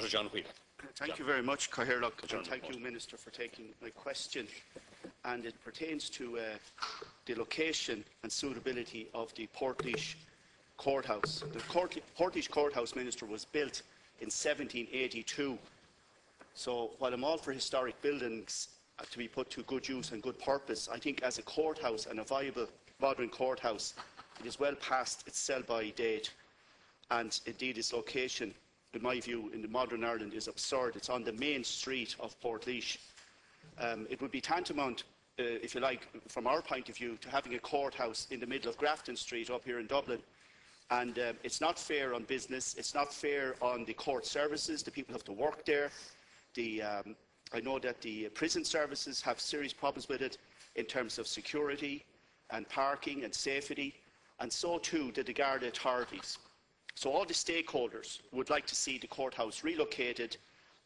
John Whelan. Thank you very much, Cathaoirleach, and thank you, Minister, for taking my question. And it pertains to the location and suitability of the Portlaoise Courthouse. The Portlaoise Courthouse, Minister, was built in 1782. So while I'm all for historic buildings to be put to good use and good purpose, I think as a courthouse and a viable modern courthouse, it is well past its sell-by date. And indeed its location, in my view, in the modern Ireland is absurd. It's on the main street of Portlaoise. It would be tantamount, if you like, from our point of view, to having a courthouse in the middle of Grafton Street up here in Dublin. And it's not fair on business, it's not fair on the court services, the people have to work there. I know that the prison services have serious problems with it in terms of security and parking and safety, and so too do the Garda authorities. So all the stakeholders would like to see the courthouse relocated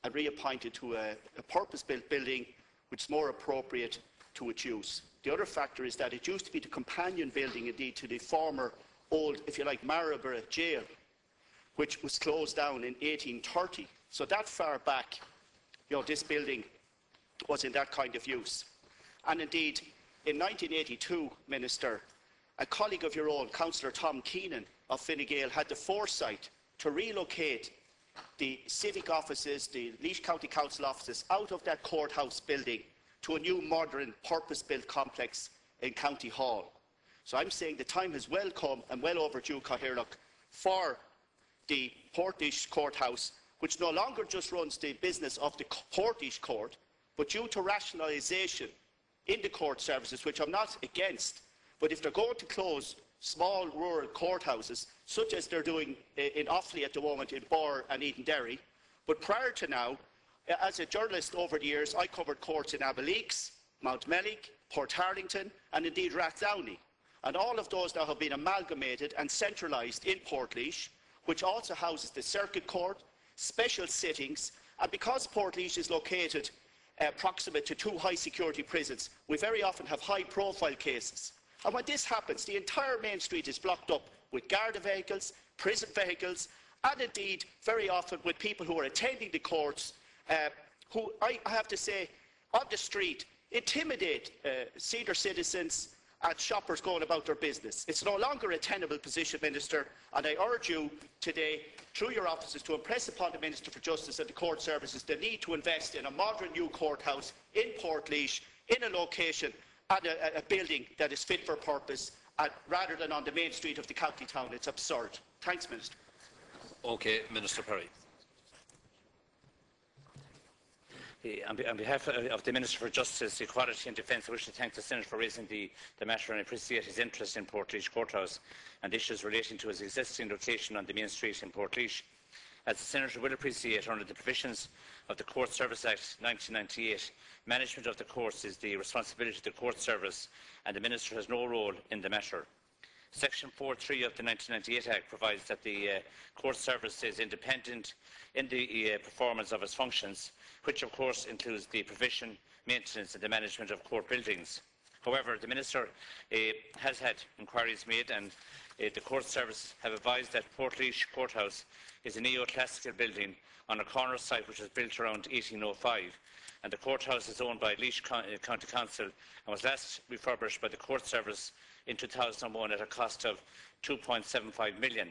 and reappointed to a purpose-built building which is more appropriate to its use. The other factor is that it used to be the companion building indeed to the former old, if you like, Marlborough jail, which was closed down in 1830. So that far back, this building was in that kind of use. And indeed, in 1982, Minister, a colleague of your own, Councillor Tom Keenan of Fine Gael, had the foresight to relocate the civic offices, the Laois County Council offices, out of that courthouse building to a new modern purpose-built complex in County Hall. So I'm saying the time has well come and well overdue, Cathaoirleach, for the Portlaoise Courthouse, which no longer just runs the business of the Portlaoise Court, but due to rationalisation in the court services, which I'm not against, but if they're going to close small rural courthouses, such as they're doing in Offaly at the moment in Bor and Edenderry, but prior to now, as a journalist over the years, I covered courts in Abbeyleix, Mountmellick, Portarlington and indeed Rathdowney. And all of those now have been amalgamated and centralised in Portlaoise, which also houses the Circuit Court, special sittings, and because Portlaoise is located proximate to two high-security prisons, we very often have high-profile cases. And when this happens, the entire main street is blocked up with Garda vehicles, prison vehicles, and indeed, very often with people who are attending the courts, who, I have to say, on the street, intimidate senior citizens and shoppers going about their business. It's no longer a tenable position, Minister, and I urge you today, through your offices, to impress upon the Minister for Justice and the court services the need to invest in a modern new courthouse in Portlaoise, in a location and a building that is fit for purpose, rather than on the main street of the county town. It's absurd. Thanks, Minister. Okay, Minister Perry. On behalf of the Minister for Justice, Equality and Defence, I wish to thank the Senator for raising the matter and appreciate his interest in Portlaoise Courthouse and issues relating to his existing location on the main street in Portlaoise. As the Senator will appreciate, under the provisions of the Court Service Act 1998, management of the courts is the responsibility of the Court Service and the Minister has no role in the matter. Section 4.3 of the 1998 Act provides that the Court Service is independent in the performance of its functions, which of course includes the provision, maintenance and the management of court buildings. However, the Minister has had inquiries made and the Court Service have advised that Portlaoise Courthouse is a neoclassical building on a corner site which was built around 1805, and the courthouse is owned by Laois County Council and was last refurbished by the Court Service in 2001 at a cost of €2.75 million.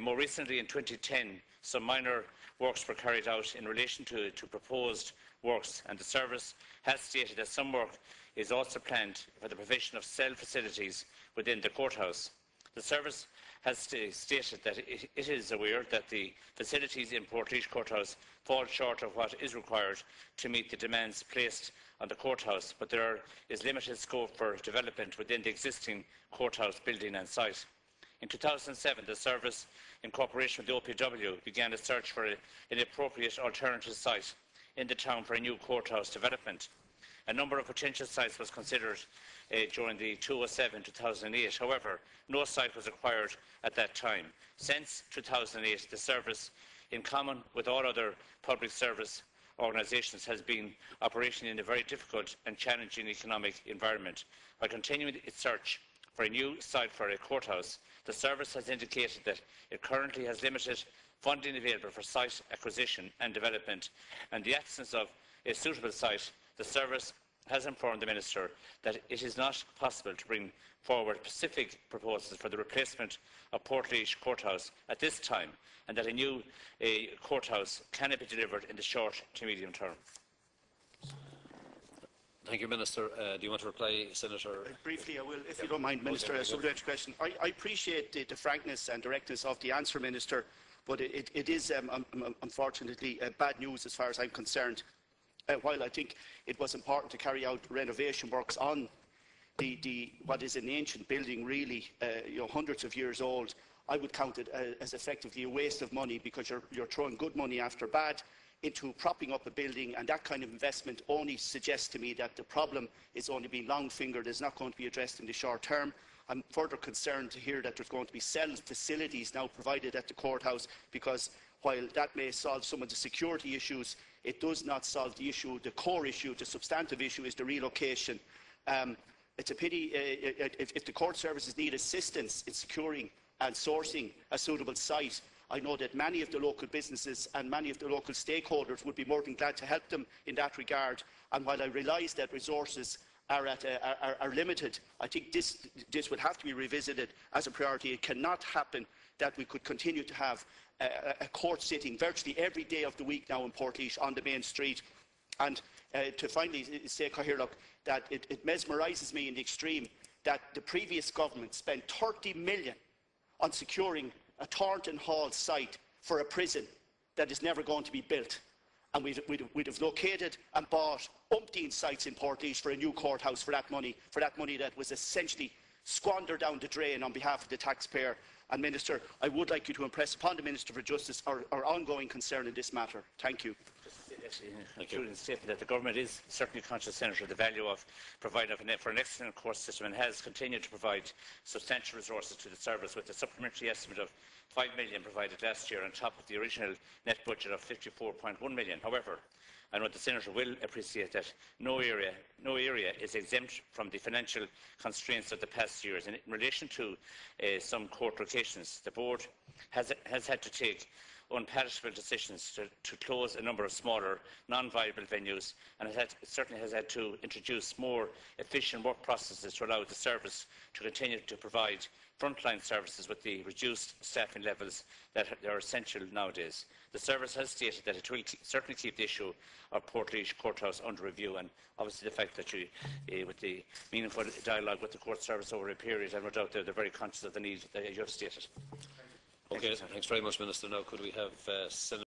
More recently, in 2010, some minor works were carried out in relation to proposed works, and the service has stated that some work is also planned for the provision of cell facilities within the courthouse. The service has stated that it is aware that the facilities in Portlaoise Courthouse fall short of what is required to meet the demands placed on the courthouse, but there is limited scope for development within the existing courthouse building and site. In 2007, the service, in cooperation with the OPW, began a search for an appropriate alternative site in the town for a new courthouse development. A number of potential sites was considered during the 2007-2008. However, no site was acquired at that time. Since 2008, the service, in common with all other public service organisations, has been operating in a very difficult and challenging economic environment. By continuing its search for a new site for a courthouse, the service has indicated that it currently has limited funding available for site acquisition and development, and the absence of a suitable site, the Service has informed the Minister that it is not possible to bring forward specific proposals for the replacement of Portlaoise Courthouse at this time, and that a new courthouse cannot be delivered in the short to medium term. Thank you, Minister. Do you want to reply, Senator? Briefly, I will, if you don't mind, Minister. A supplementary question. I appreciate the frankness and directness of the answer, Minister, but it is, unfortunately, bad news as far as I'm concerned. While I think it was important to carry out renovation works on what is an ancient building, really, hundreds of years old, I would count it as effectively a waste of money, because you're throwing good money after bad into propping up a building, and that kind of investment only suggests to me that the problem is only being long-fingered, is not going to be addressed in the short term. I'm further concerned to hear that there's going to be cell facilities now provided at the courthouse, because while that may solve some of the security issues, it does not solve the issue. The core issue, the substantive issue, is the relocation. It's a pity if the court services need assistance in securing and sourcing a suitable site. I know that many of the local businesses and many of the local stakeholders would be more than glad to help them in that regard. And while I realise that resources are limited, I think this would have to be revisited as a priority. It cannot happen that we could continue to have a court sitting virtually every day of the week now in Portlaoise on the main street. And to finally say, Cathaoirleach, that it mesmerises me in the extreme that the previous government spent 30 million on securing a Thornton Hall site for a prison that is never going to be built. And we'd have located and bought umpteen sites in Portlaoise for a new courthouse for that money that was essentially squandered down the drain on behalf of the taxpayer. And Minister, I would like you to impress upon the Minister for Justice our ongoing concern in this matter. Thank you. Including the statement that the government is certainly conscious, Senator, of the value of providing for an excellent court system, and has continued to provide substantial resources to the service, with a supplementary estimate of 5 million provided last year on top of the original net budget of 54.1 million. However, I know the Senator will appreciate that no area is exempt from the financial constraints of the past years. In relation to some court locations, the Board has had to take unpalatable decisions to close a number of smaller, non-viable venues, and certainly has had to introduce more efficient work processes to allow the service to continue to provide frontline services with the reduced staffing levels that are essential nowadays. The service has stated that it will certainly keep the issue of Portlaoise Courthouse under review, and obviously the fact that with the meaningful dialogue with the court service over a period, I have no doubt they're very conscious of the need that you have stated. Okay, thanks very much, Minister. Now, could we have Senator